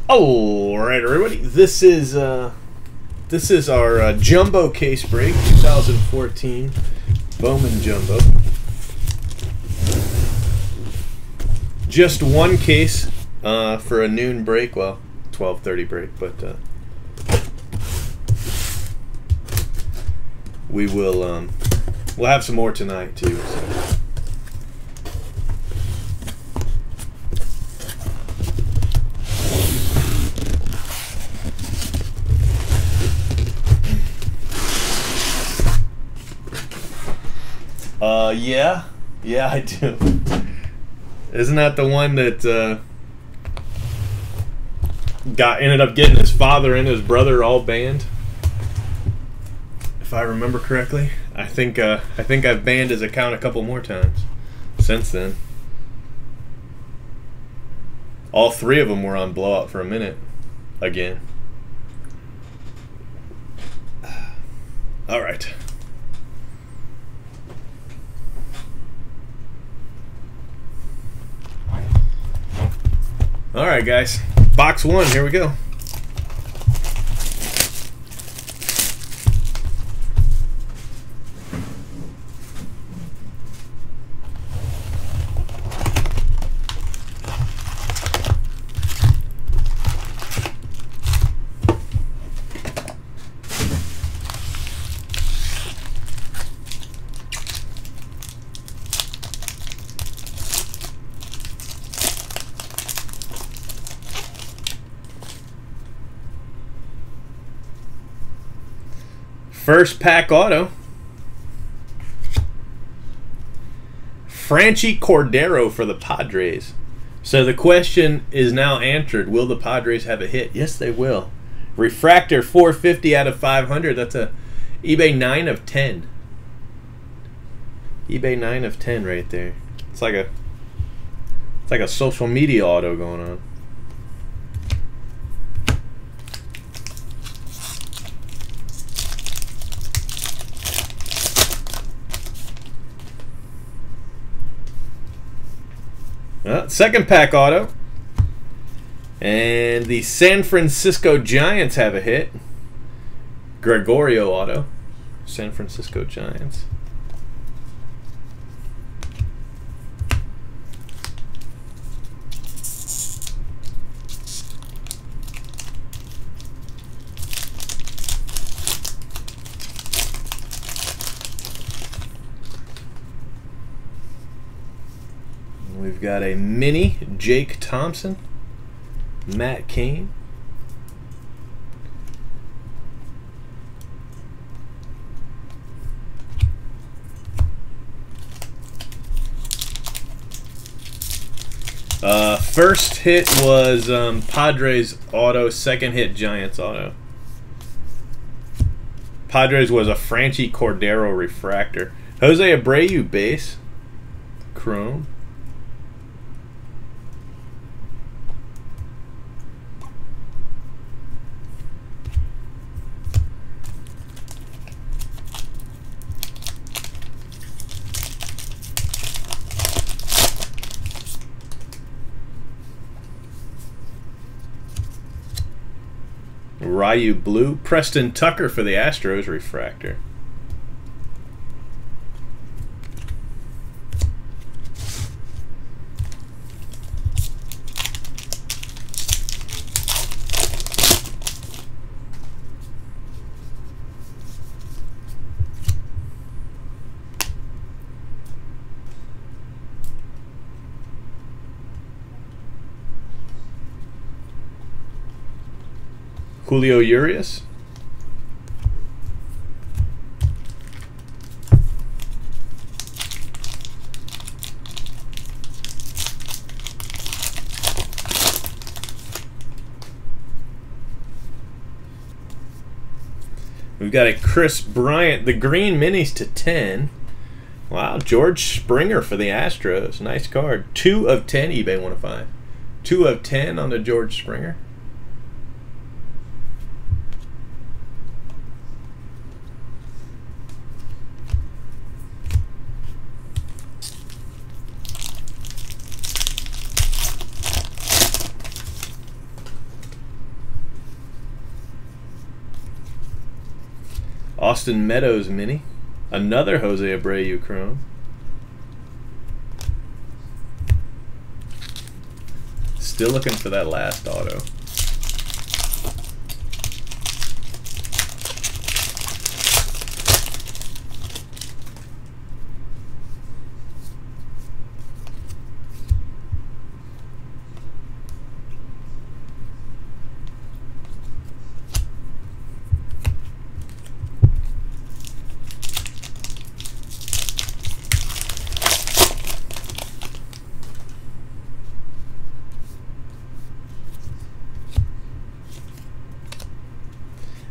All right, everybody. This is our jumbo case break, 2014 Bowman jumbo. Just one case for a noon break. Well, 12:30 break, but we will we'll have some more tonight too. So. Yeah, I do. Isn't that the one that ended up getting his father and his brother all banned? If I remember correctly, I think I've banned his account a couple more times since then. All three of them were on blowout for a minute again. All right. All right, guys. Box one. Here we go. First pack auto. Franchy Cordero for the Padres. So the question is now answered. Will the Padres have a hit? Yes, they will. Refractor 450 out of 500. That's a eBay 9 of 10. eBay 9 of 10 right there. It's like a social media auto going on. Second pack auto. And the San Francisco Giants have a hit. Gregorio auto. San Francisco Giants. We've got a mini Jake Thompson, Matt Cain. First hit was Padres auto, second hit Giants auto. Padres was a Franchy Cordero refractor. Jose Abreu base, chrome. Ryu blue. Preston Tucker for the Astros refractor. Julio Urias. We've got a Kris Bryant, the green minis to 10. Wow, George Springer for the Astros. Nice card. 2 of 10 eBay 105. 2 of 10 on the George Springer. Austin Meadows mini. Another Jose Abreu chrome. Still looking for that last auto.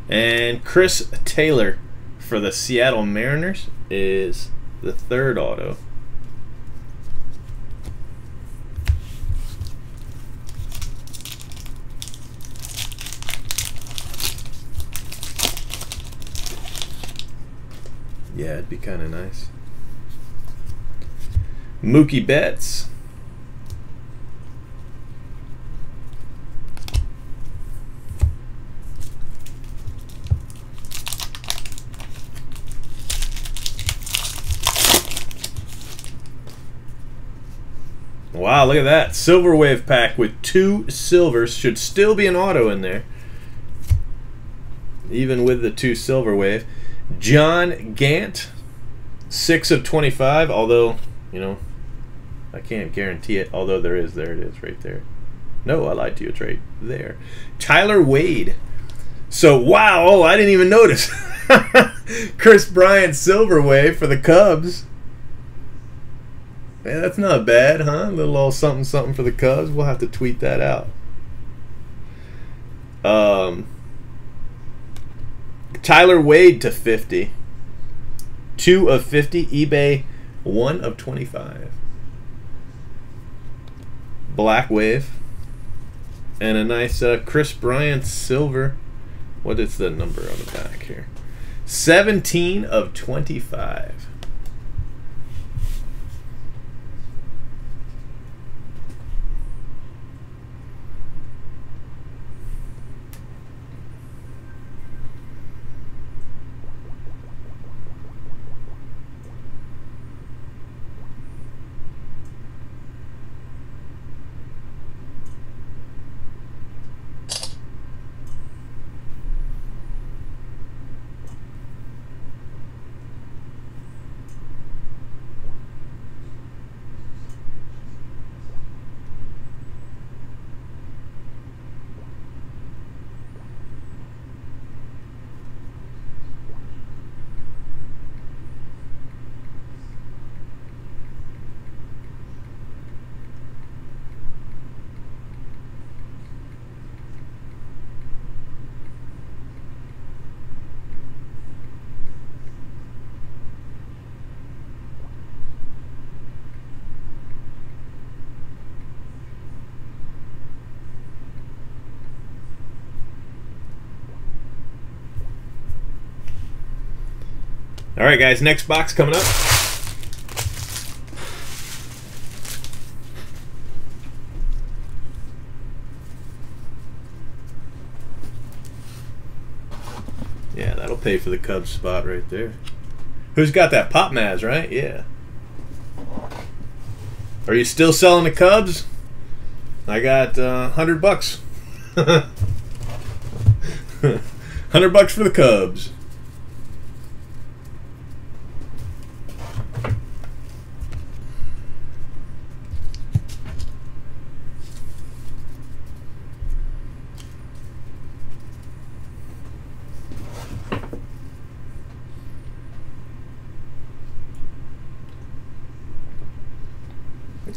And Kris Taylor for the Seattle Mariners is the third auto. Yeah, it'd be kind of nice. Mookie Betts. Wow, look at that. Silver Wave pack with 2 silvers. Should still be an auto in there. Even with the 2 Silver Wave. John Gant, 6 of 25. Although, you know, I can't guarantee it. Although there it is right there. No, I lied to you. It's right there. Tyler Wade. So, wow. Oh, I didn't even notice. Kris Bryant Silver Wave for the Cubs. Yeah, that's not bad, huh? A little old something something for the Cubs. We'll have to tweet that out. Tyler Wade to 50. 2 of 50. eBay 1 of 25. Black Wave. And a nice Kris Bryant silver. What is the number on the back here? 17 of 25. All right, guys, next box coming up. Yeah, that'll pay for the Cubs spot right there. Who's got that? Pop Maz, right? Yeah. Are you still selling the Cubs? I got $100. $100 for the Cubs.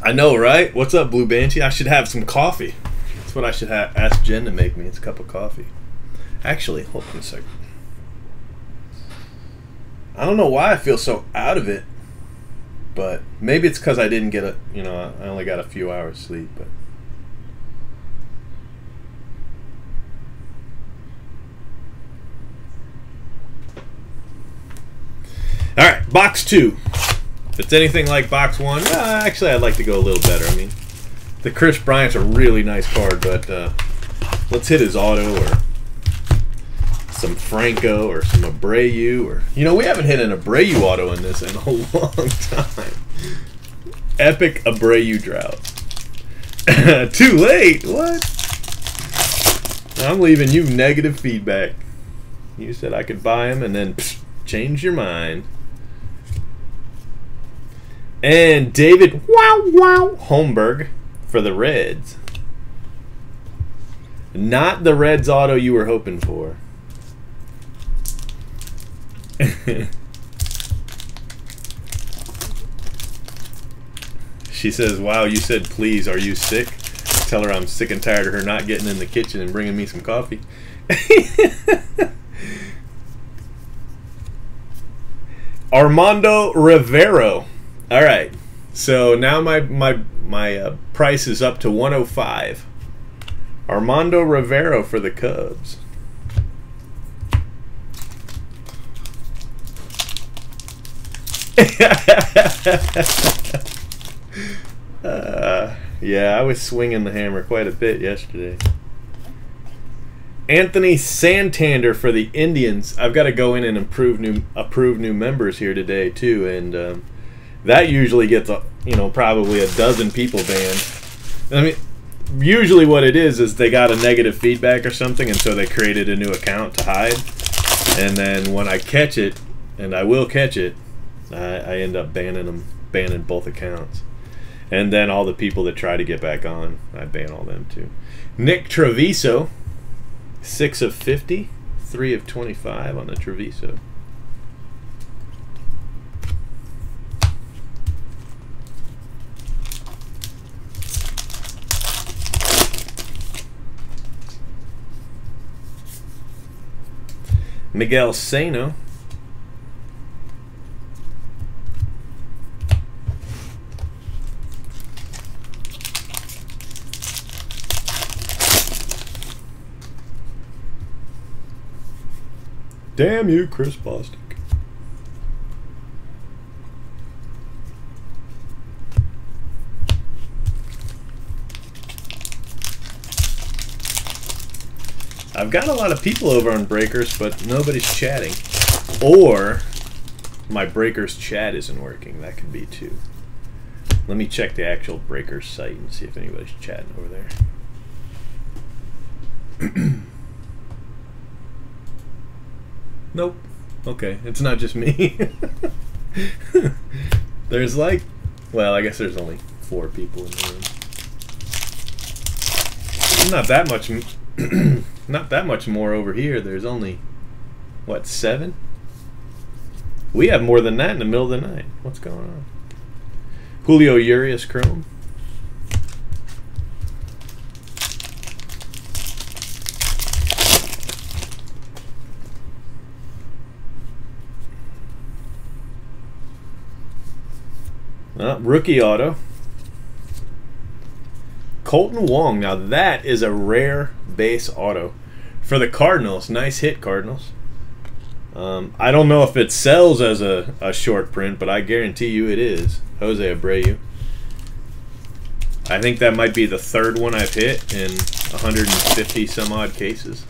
I know, right? What's up, Blue Banshee? I should have some coffee. That's what I should ask Jen to make me. It's a cup of coffee. Actually, hold on a second. I don't know why I feel so out of it, but maybe it's because I didn't get I only got a few hours sleep. But all right, box 2. If it's anything like box 1, actually I'd like to go a little better. I mean, the Kris Bryant's a really nice card, but let's hit his auto or some Franco or some Abreu, or we haven't hit an Abreu auto in this in a long time. Epic Abreu drought. Too late. What? I'm leaving you negative feedback. You said I could buy him and then change your mind. And David Holmberg for the Reds. Not the Reds auto you were hoping for. She says, wow, you said please, are you sick? Tell her I'm sick and tired of her not getting in the kitchen and bringing me some coffee. Armando Rivero. All right, so now my price is up to 105. Armando Rivero for the Cubs. Yeah, I was swinging the hammer quite a bit yesterday. Anthony Santander for the Indians. I've got to go in and approve new members here today too, and that usually gets probably a dozen people banned. I mean, usually what it is they got a negative feedback or something, and so they created a new account to hide. And then when I catch it, and I will catch it, I end up banning both accounts. And then all the people that try to get back on, I ban all them too. Nick Treviso, 6 of 50, 3 of 25 on the Treviso. Miguel Sano. Damn you, Kris Bostic. I've got a lot of people over on Breakers, but nobody's chatting. Or my Breakers chat isn't working. That could be too. Let me check the actual Breakers site and see if anybody's chatting over there. Nope. Okay, it's not just me. There's like, well, I guess there's only 4 people in the room. Not that much. Not that much more over here. There's only, what, 7? We have more than that in the middle of the night. What's going on? Julio Urias Chrome. Rookie auto. Colton Wong. Now that is a rare base auto for the Cardinals. Nice hit, Cardinals. I don't know if it sells as a short print, but I guarantee you it is. Jose Abreu. I think that might be the 3rd one I've hit in 150 some odd cases.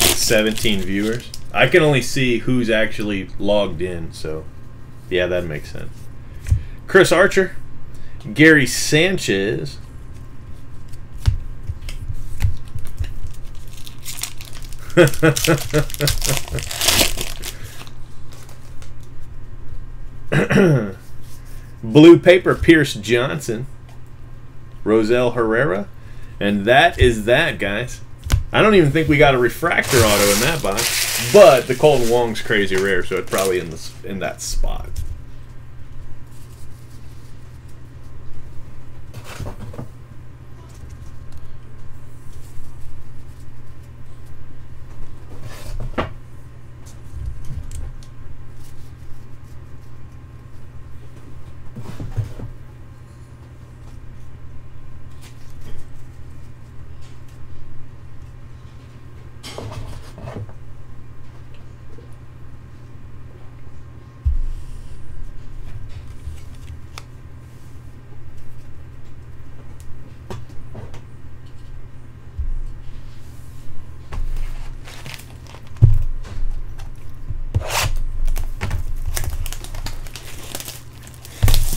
With 17 viewers. I can only see who's actually logged in, so yeah, that makes sense. Chris Archer, Gary Sanchez, Blue Paper Pierce Johnson, Rosel Herrera, and that is that, guys. I don't even think we got a refractor auto in that box, but the Colton Wong's crazy rare, so it's probably in that spot.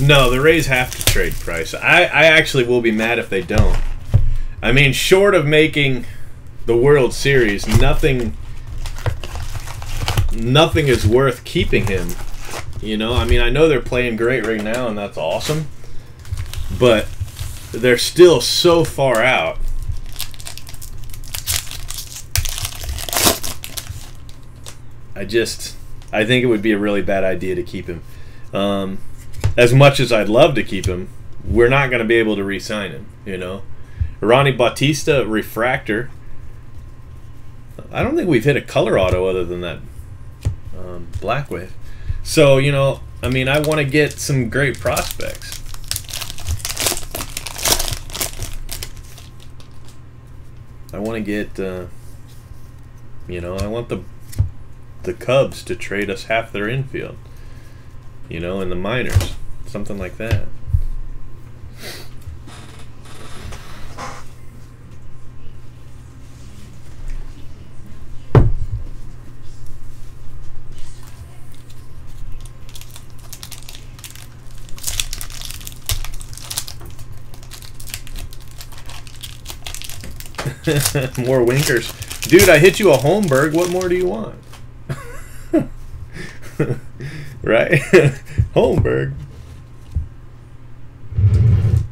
No, the Rays have to trade Price. I actually will be mad if they don't. I mean, short of making the World Series, nothing is worth keeping him. You know, I mean, I know they're playing great right now, and that's awesome. But they're still so far out. I think it would be a really bad idea to keep him. As much as I'd love to keep him, we're not going to be able to re-sign him, you know. Ronnie Bautista, refractor. I don't think we've hit a color auto other than that Black Wave. So, you know, I mean, I want to get some great prospects. I want to get, you know, I want the Cubs to trade us half their infield, you know, in the minors, something like that. More winkers. Dude, I hit you a Holmberg. What more do you want? Right? Holmberg.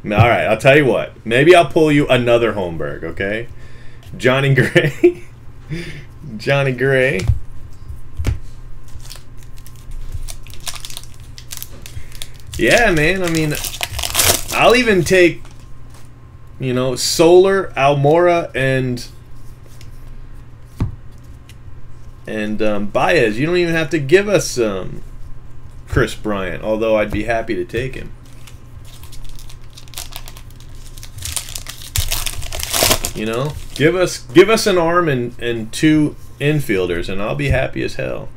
Alright, I'll tell you what. Maybe I'll pull you another Holmberg, okay? Johnny Gray. Johnny Gray. Yeah, man. I mean, I'll even take, you know, Solar, Almora, and Baez. You don't even have to give us Kris Bryant, although I'd be happy to take him. You know, give us an arm and two infielders, and I'll be happy as hell.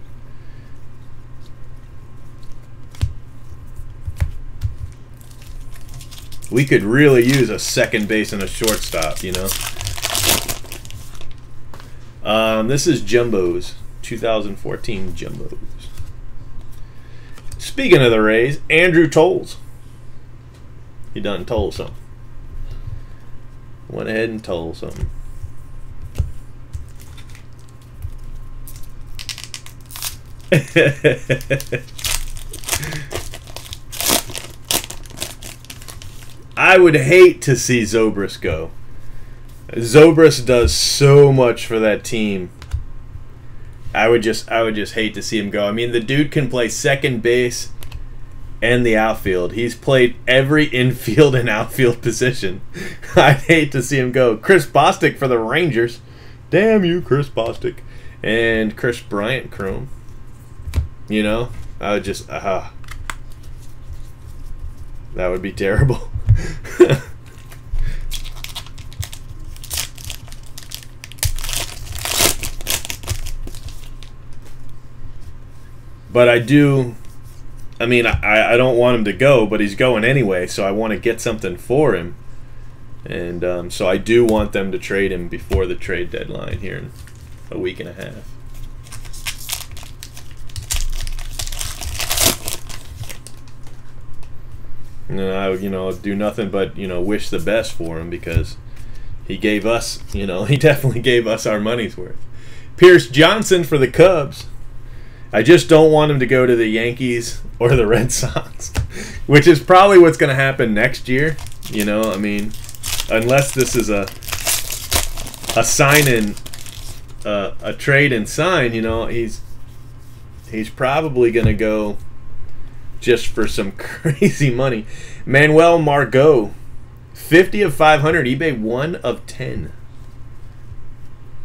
We could really use a second base and a shortstop, you know. This is Jumbos, 2014 Jumbos. Speaking of the Rays, Andrew Tolles. He done told something. Went ahead and told something. I would hate to see Zobrist go. Zobrist does so much for that team. I would just hate to see him go. I mean, the dude can play second base and the outfield. He's played every infield and outfield position. I'd hate to see him go. Chris Bostic for the Rangers. Damn you, Chris Bostic. And Kris Bryant Chrome. You know, I would just that would be terrible. But I mean, I don't want him to go, but he's going anyway, so I want to get something for him. And so I do want them to trade him before the trade deadline here in a week and a half. And I, you know, do nothing but, you know, wish the best for him, because he gave us, you know, he definitely gave us our money's worth. Pierce Johnson for the Cubs. I just don't want him to go to the Yankees or the Red Sox, which is probably what's going to happen next year. You know, I mean, unless this is a sign-in, a trade and sign, you know, he's probably going to go just for some crazy money. Manuel Margot, 50 of 500, eBay 1 of 10.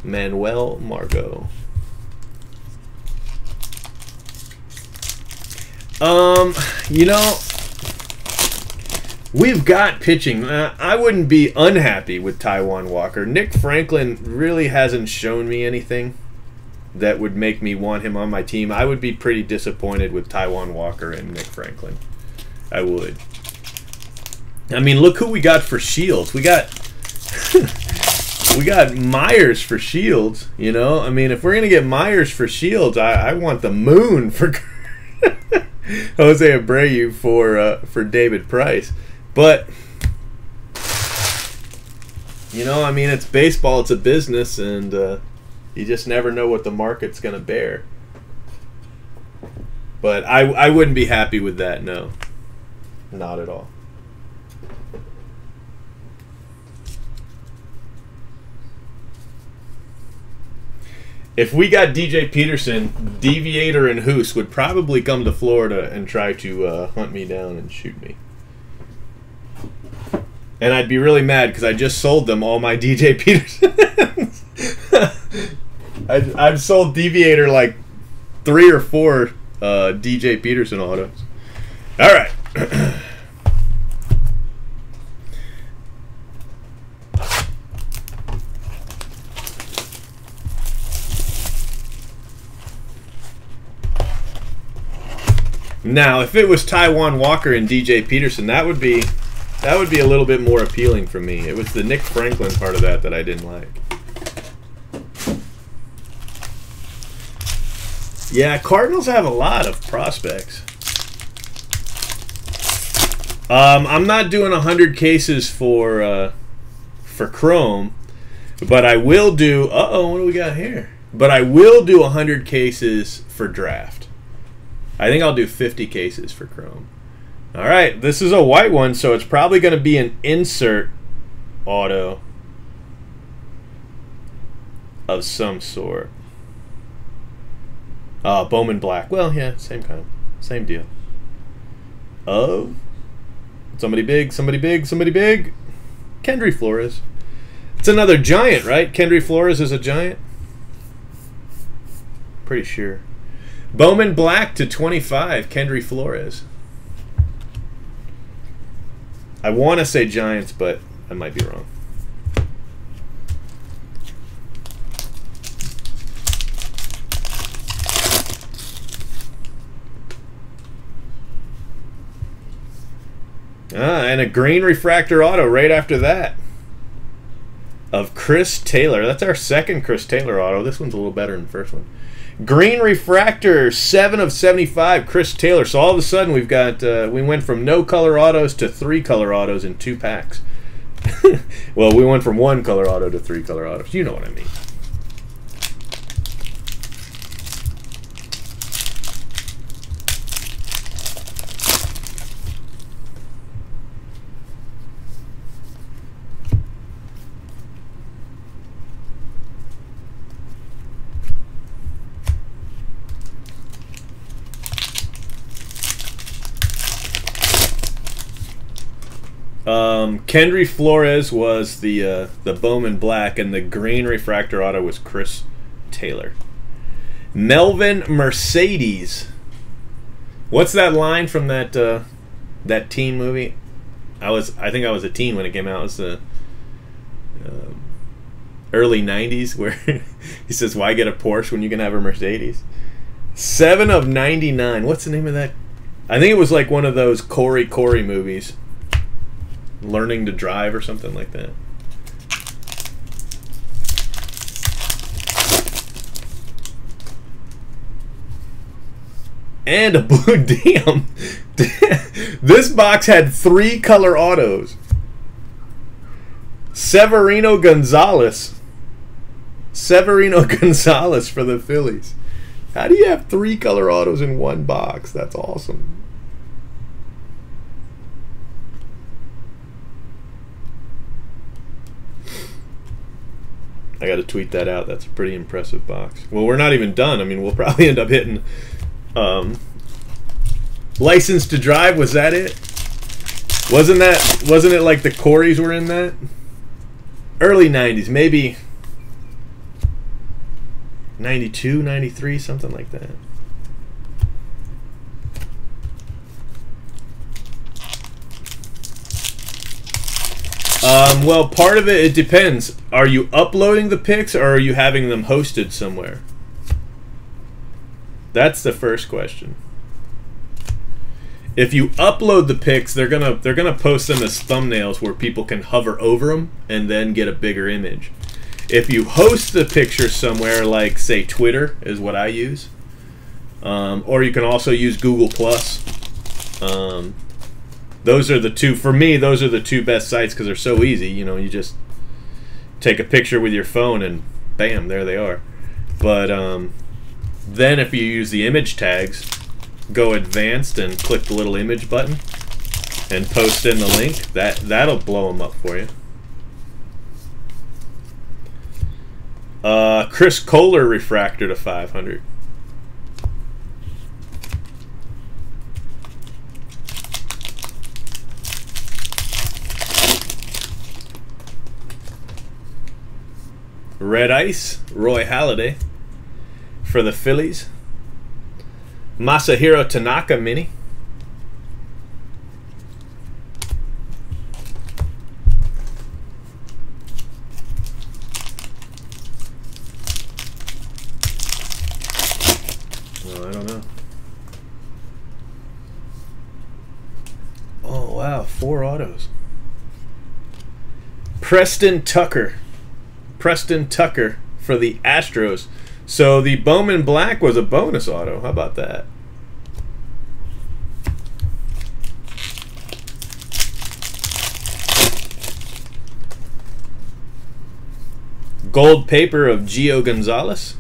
Manuel Margot. You know, we've got pitching. I wouldn't be unhappy with Taijuan Walker. Nick Franklin really hasn't shown me anything that would make me want him on my team. I would be pretty disappointed with Taijuan Walker and Nick Franklin. I would. I mean, look who we got for Shields. We got we got Myers for Shields, you know? I mean, if we're going to get Myers for Shields, I want the moon for Jose Abreu for David Price. But you know, I mean, it's baseball, it's a business, and you just never know what the market's going to bear. But I wouldn't be happy with that, no. Not at all. If we got DJ Peterson, Deviator and Hoos would probably come to Florida and try to hunt me down and shoot me. And I'd be really mad because I just sold them all my DJ Petersons. I've sold Deviator like 3 or 4 DJ Peterson autos. All right. Now, if it was Taijuan Walker and DJ Peterson, that would be a little bit more appealing for me. It was the Nick Franklin part of that I didn't like. Yeah, Cardinals have a lot of prospects. I'm not doing 100 cases for Chrome, but I will do. What do we got here? But I will do 100 cases for draft. I think I'll do 50 cases for Chrome. All right, this is a white one, so it's probably going to be an insert auto of some sort. Bowman black. Well, yeah, same kind. Same deal. Oh, somebody big, somebody big, somebody big. Kendry Flores. It's another giant, right? Kendry Flores is a giant? Pretty sure. Bowman black to 25, Kendry Flores. I want to say Giants, but I might be wrong. And a green refractor auto right after that of Kris Taylor. That's our second Kris Taylor auto. This one's a little better than the first one. Green refractor, 7 of 75, Kris Taylor. So all of a sudden we've got we went from no color autos to 3 color autos in 2 packs. Well, we went from 1 color auto to 3 color autos. You know what I mean. Kendry Flores was the Bowman black, and the green refractor auto was Kris Taylor. Melvin Mercedes. What's that line from that that teen movie? I think I was a teen when it came out. It was the early '90s, where he says, "Why get a Porsche when you can have a Mercedes?" 7 of 99. What's the name of that? I think it was like one of those Corey movies. Learning to Drive or something like that. And a blue. Damn. This box had 3 color autos. Severino Gonzalez for the Phillies. How do you have 3 color autos in one box? That's awesome. I got to tweet that out. That's a pretty impressive box. Well, we're not even done. I mean, we'll probably end up hitting License to Drive. Was that it? Wasn't it like the Coreys were in that? Early 90s, maybe 92, 93, something like that. Well, part of it depends. Are you uploading the pics, or are you having them hosted somewhere? That's the first question. If you upload the pics, they're gonna post them as thumbnails where people can hover over them and then get a bigger image. If you host the picture somewhere, like say Twitter is what I use, or you can also use Google Plus. Those are the two, for me, those are the two best sites because they're so easy. You know, you just take a picture with your phone and bam, there they are. But then if you use the image tags, go advanced and click the little image button and post in the link, that'll blow them up for you. Kris Kohler refractor to 500. Red Ice, Roy Halladay for the Phillies. Masahiro Tanaka mini. Oh, I don't know. Oh, wow, 4 autos. Preston Tucker for the Astros. So the Bowman Black was a bonus auto. How about that? Gold paper of Gio Gonzalez.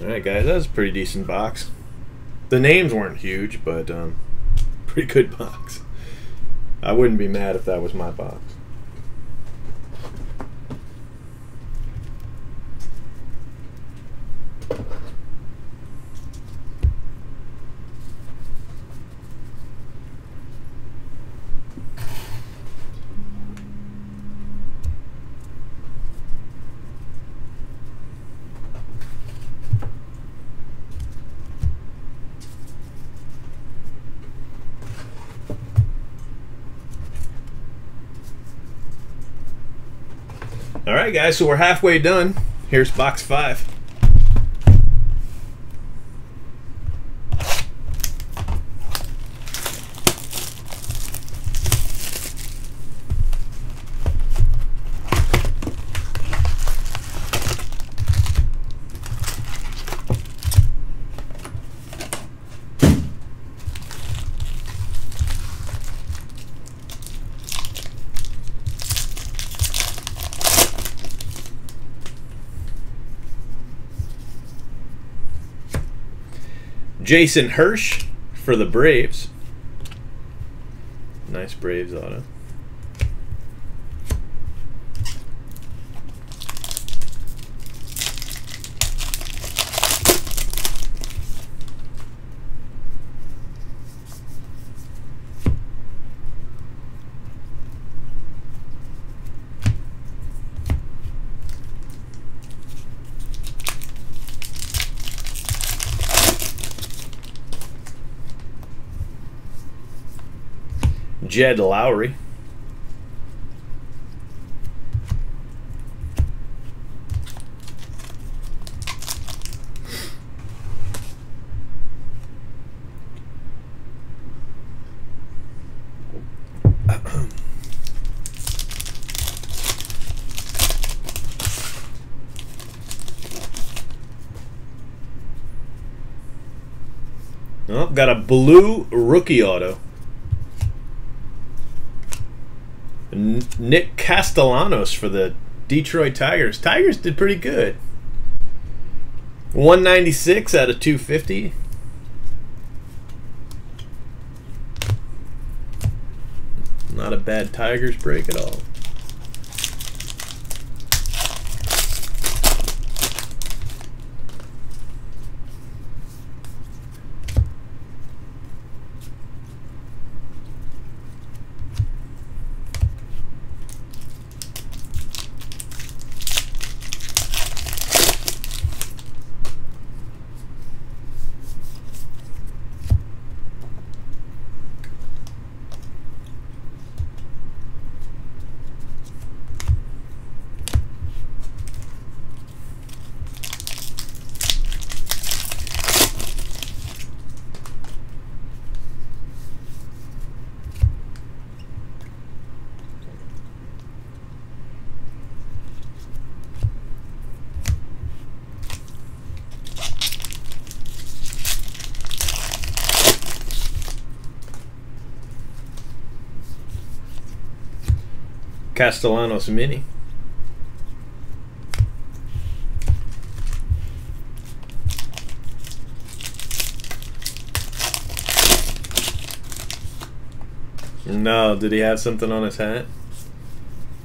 Alright guys, that was a pretty decent box. The names weren't huge, but pretty good box. I wouldn't be mad if that was my box. Alright guys, so we're halfway done. Here's box 5. Jason Hirsch for the Braves. Nice Braves auto. Jed Lowry. Oh, got a blue rookie auto. Nick Castellanos for the Detroit Tigers. Tigers did pretty good. 196 out of 250. Not a bad Tigers break at all. Castellanos mini. No, did he have something on his hat?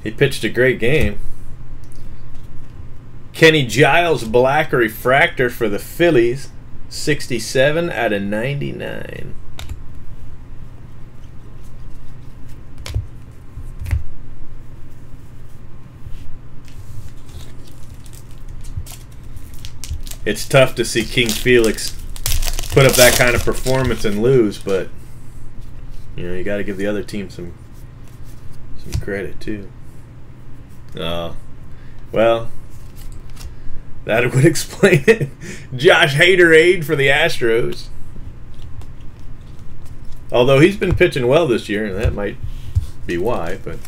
He pitched a great game. Kenny Giles black refractor for the Phillies. 67 out of 99. It's tough to see King Felix put up that kind of performance and lose, but you know, you got to give the other team some credit too. Well, that would explain it. Josh Haderade for the Astros. Although he's been pitching well this year, and that might be why, but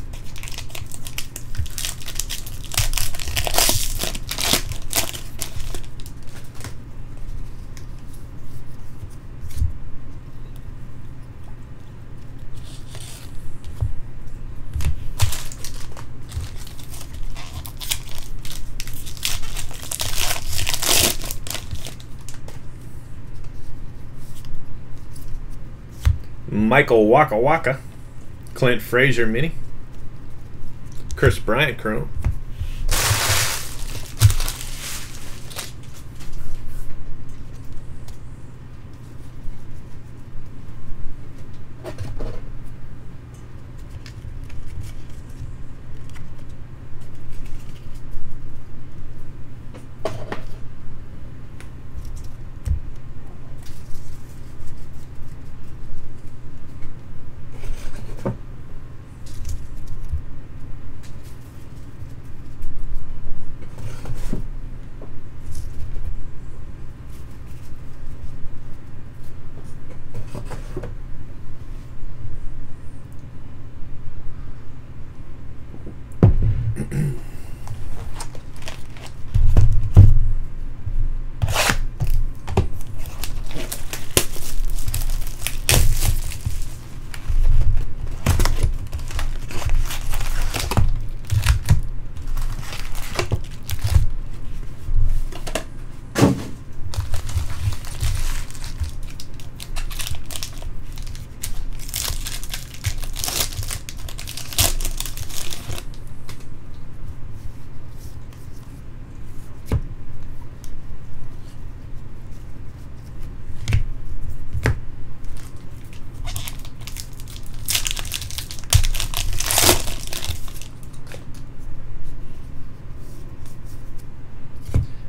Michael Waka Waka, Clint Frazier mini, Kris Bryant chrome.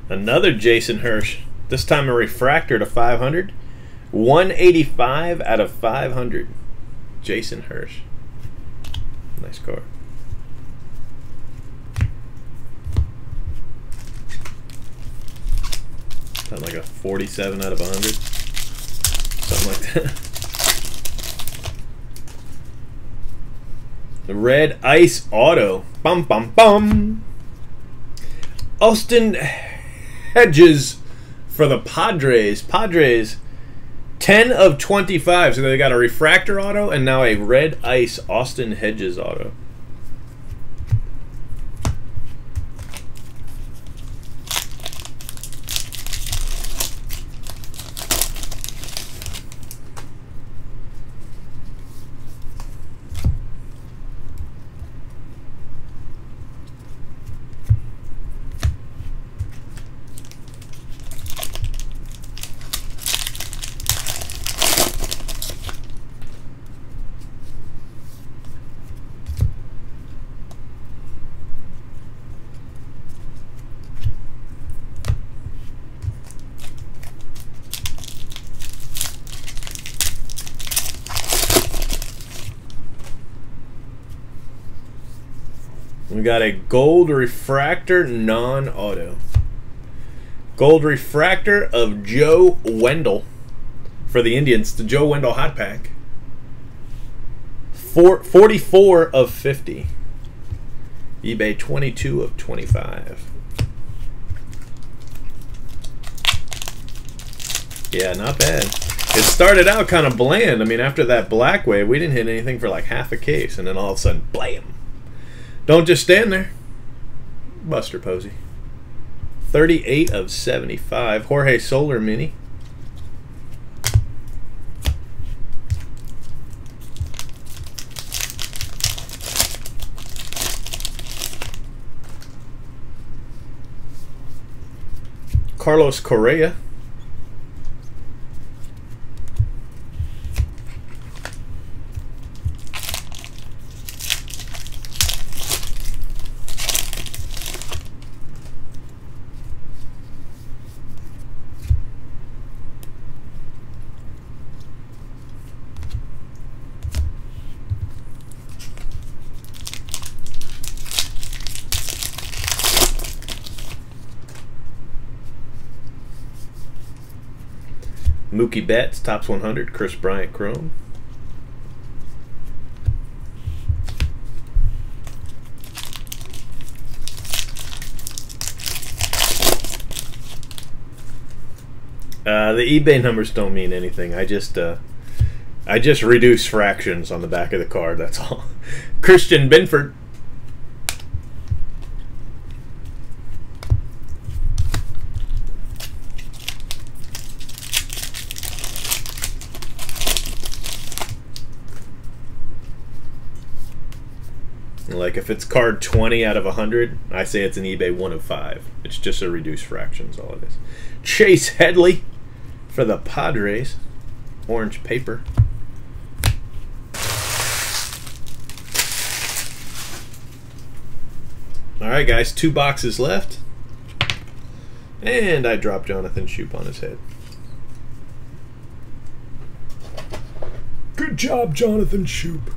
Another Jason Hirsch. This time a refractor to 500. 185 out of 500. Jason Hirsch. Nice card. Sound like a 47 out of 100. Something like that. The red ice auto. Bum bum bum. Austin Hedges for the Padres. Padres 10 of 25. So they got a refractor auto and now a red ice Austin Hedges auto. We got a gold refractor non-auto. Gold refractor of Joe Wendell for the Indians. The Joe Wendell hot pack. 44 of 50. eBay 22 of 25. Yeah, not bad. It started out kind of bland. I mean, after that black wave, we didn't hit anything for like half a case, and then all of a sudden, blam! Don't just stand there. Buster Posey. 38 of 75. Jorge Soler mini. Carlos Correa. Mookie Betts, Topps 100, Kris Bryant Chrome. The eBay numbers don't mean anything. I just reduce fractions on the back of the card, that's all. Christian Benford. Like if it's card 20 out of 100, I say it's an eBay 1 of 5. It's just a reduced fractions, all it is. Chase Headley for the Padres. Orange paper. Alright guys, 2 boxes left. And I dropped Jonathan Shoup on his head. Good job, Jonathan Shoup.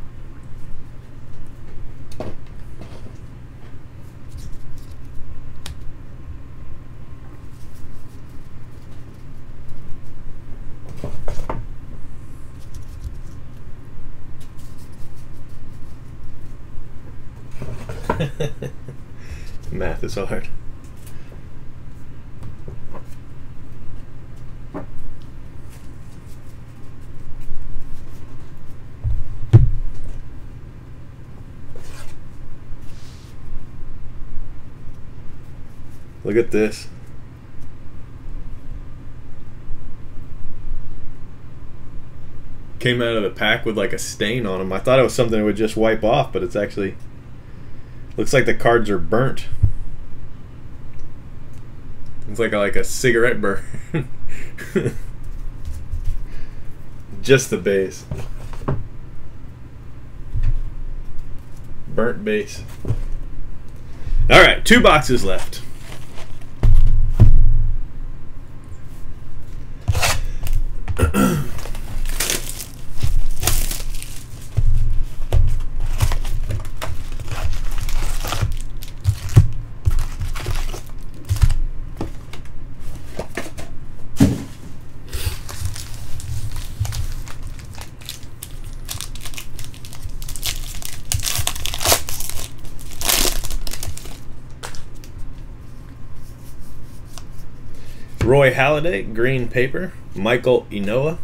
Math is hard. Look at this. Came out of the pack with like a stain on them. I thought it was something that would just wipe off, but it's actually... Looks like the cards are burnt. It's like a cigarette burn. Just the base. Burnt base. Alright, 2 boxes left. Roy Halladay, green paper. Michael Inoa.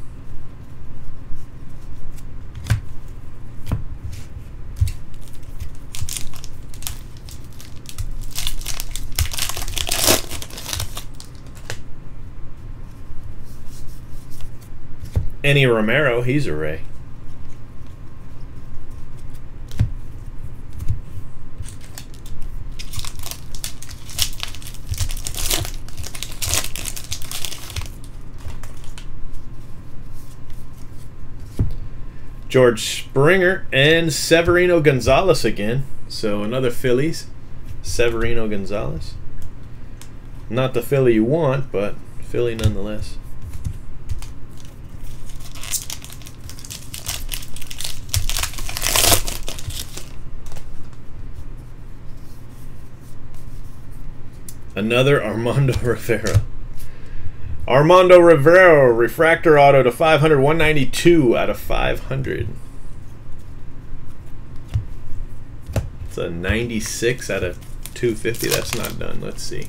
Enny Romero, he's a Ray. George Springer and Severino Gonzalez again. So another Phillies. Severino Gonzalez. Not the Philly you want, but Philly nonetheless. Another Armando Rivera. Armando Rivera, refractor auto to 500, 192 out of 500. It's a 96 out of 250. That's not done. Let's see.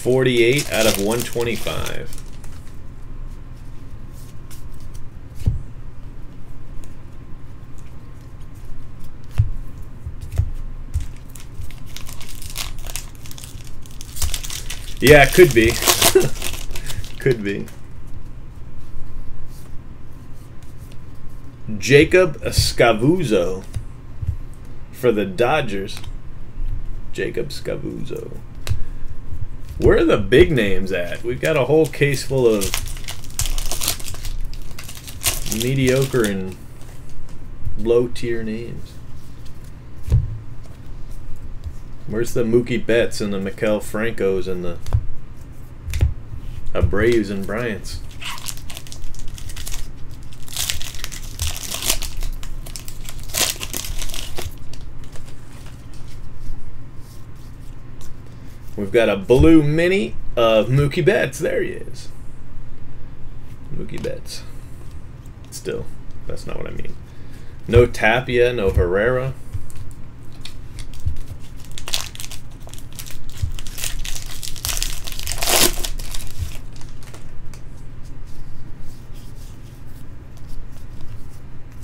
48 out of 125. Yeah, it could be. Could be. Jacob Scavuzzo for the Dodgers. Jacob Scavuzzo. Where are the big names at? We've got a whole case full of mediocre and low-tier names. Where's the Mookie Betts and the Maikel Francos and the Abreu's and Bryant's? We've got a blue mini of Mookie Betts. There he is. Mookie Betts. Still, that's not what I mean. No Tapia, no Herrera.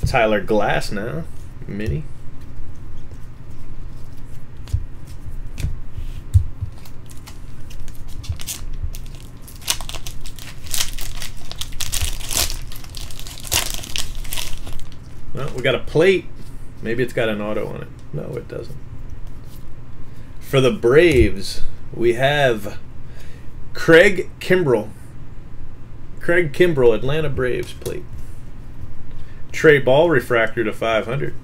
Tyler Glass now, mini. Well, we got a plate. Maybe it's got an auto on it. No, it doesn't. For the Braves, we have Craig Kimbrell. Craig Kimbrell, Atlanta Braves plate. Trey Ball refractor to 500.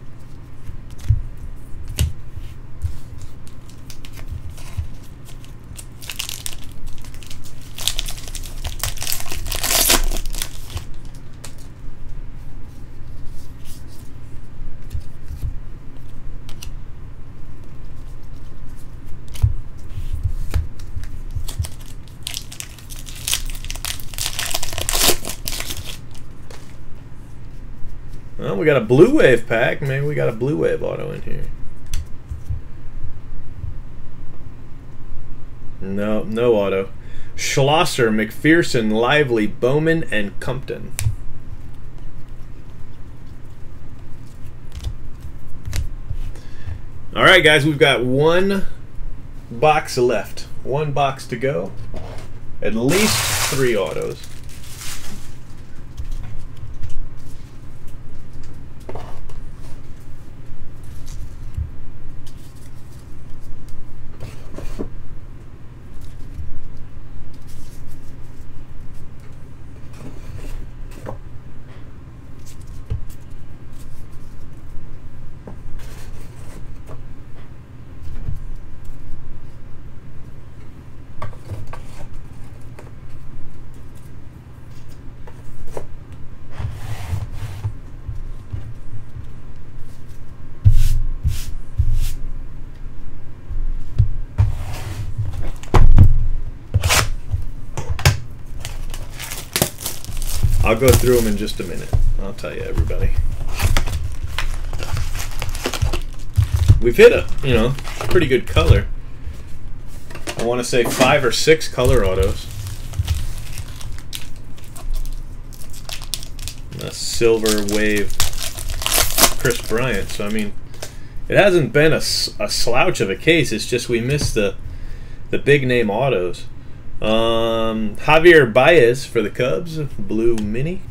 Well, we got a Blue Wave pack. Maybe we got a Blue Wave auto in here. No, no auto. Schlosser, McPherson, Lively, Bowman, and Compton. All right, guys, we've got one box left. One box to go. At least 3 autos. I'll go through them in just a minute. I'll tell you, everybody. We've hit a, pretty good color. I want to say 5 or 6 color autos. A silver wave Kris Bryant. So, I mean, it hasn't been a slouch of a case. It's just we missed the big name autos. Javier Baez for the Cubs, blue mini.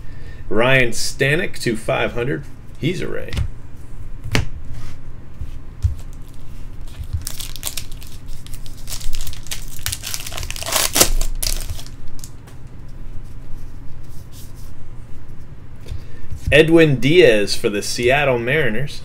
Ryan Stanek to 500. He's a Ray. Edwin Diaz for the Seattle Mariners.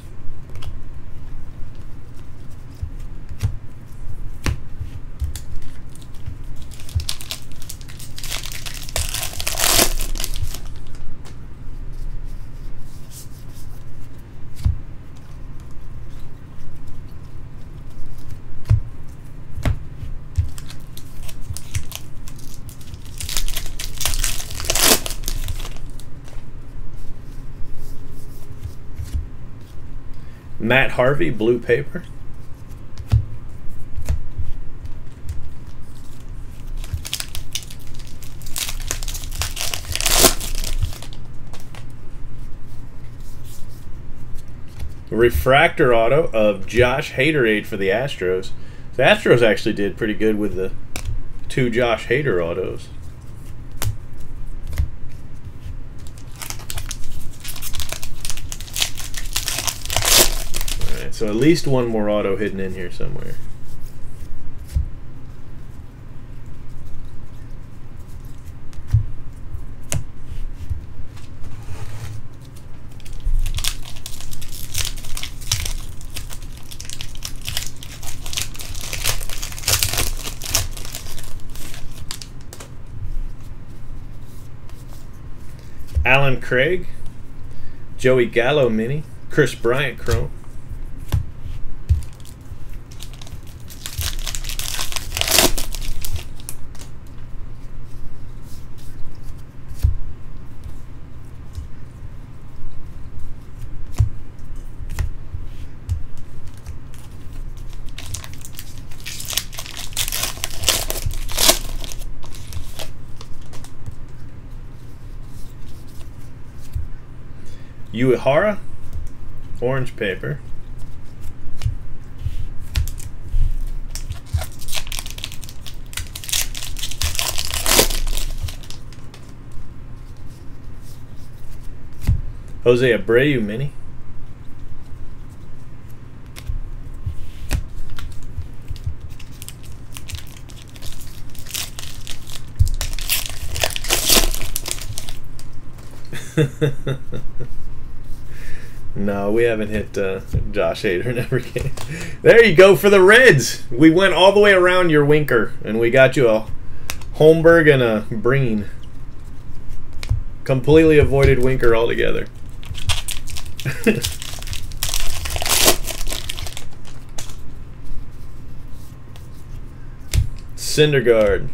Matt Harvey, blue paper. Refractor auto of Josh Haderade for the Astros. The Astros actually did pretty good with the 2 Josh Hader autos. Alright, so at least one more auto hidden in here somewhere. Alan Craig, Joey Gallo mini, Kris Bryant chrome. Uehara, orange paper. Jose Abreu mini. No, we haven't hit Josh Hader in every game. There you go for the Reds. We went all the way around your Winker, and we got you a Holmberg and a Breen. Completely avoided Winker altogether. Syndergaard.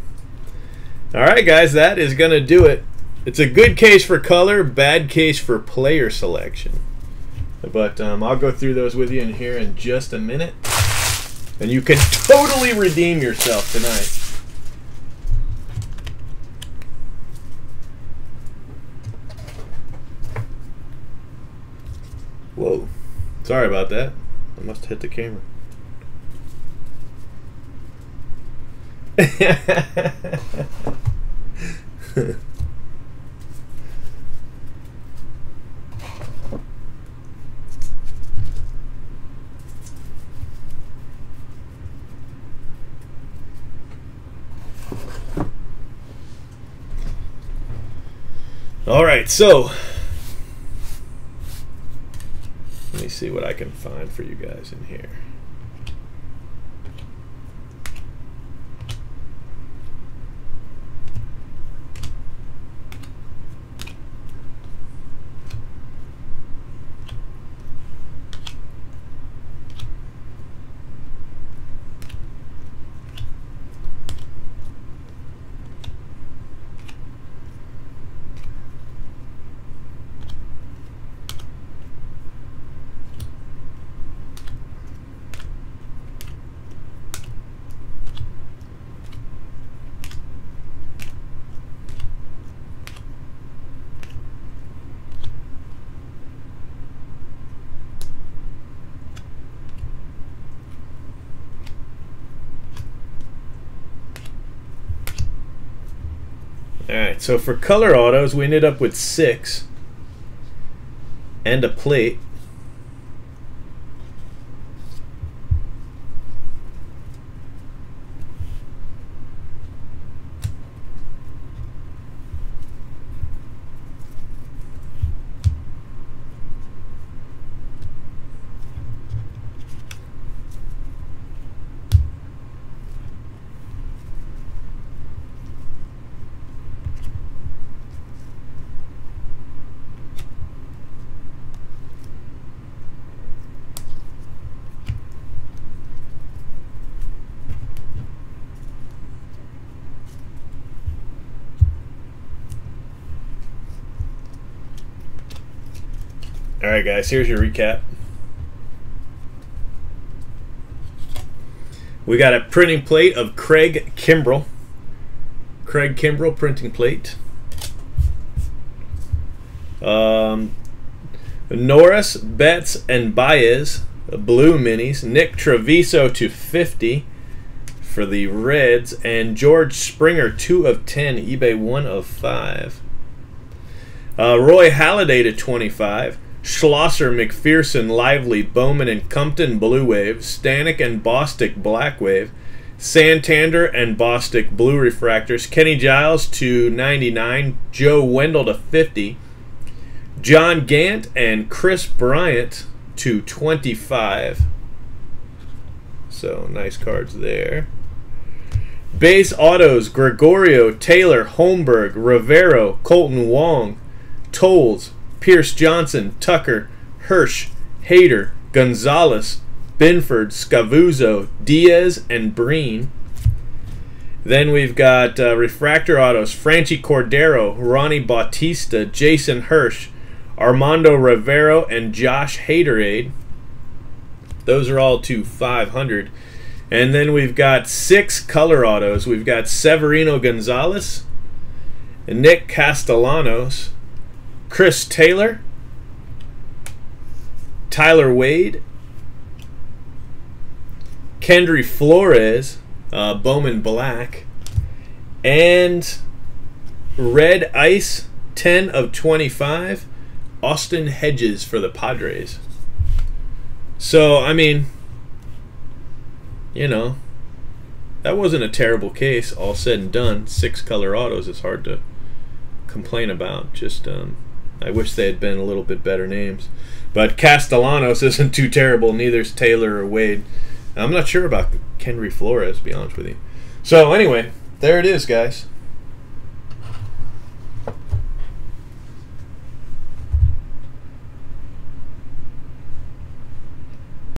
All right, guys, that is going to do it. It's a good case for color, bad case for player selection. But I'll go through those with you in here in just a minute. And you can totally redeem yourself tonight. Whoa. Sorry about that. I must have hit the camera. All right, so let me see what I can find for you guys in here. Alright, so for color autos, we ended up with 6 and a plate. Alright guys, here's your recap. We got a printing plate of Craig Kimbrell. Craig Kimbrell printing plate. Norris, Betts, and Baez, blue minis. Nick Treviso /50 for the Reds. And George Springer, 2/10, eBay 1/5. Roy Halladay /25. Schlosser, McPherson, Lively, Bowman, and Compton, Blue Wave. Stanek and Bostic, Black Wave. Santander and Bostic, Blue Refractors. Kenny Giles /99. Joe Wendell /50. John Gant and Kris Bryant /25. So, nice cards there. Base autos, Gregorio, Taylor, Holmberg, Rivero, Colton Wong, Tolles, Pierce Johnson, Tucker, Hirsch, Hader, Gonzalez, Binford, Scavuzzo, Diaz, and Breen. Then we've got refractor autos, Franchi Cordero, Ronnie Bautista, Jason Hirsch, Armando Rivero, and Josh Haderade. Those are all /500. And then we've got 6 color autos. We've got Severino Gonzalez, Nick Castellanos, Chris Taylor, Tyler Wade, Kendry Flores, Bowman Black, and Red Ice 10/25, Austin Hedges for the Padres. So, I mean, you know, that wasn't a terrible case, all said and done. 6 color autos is hard to complain about. Just, I wish they had been a little bit better names. But Castellanos isn't too terrible. Neither's Taylor or Wade. I'm not sure about Kendry Flores, to be honest with you. So, anyway, there it is, guys.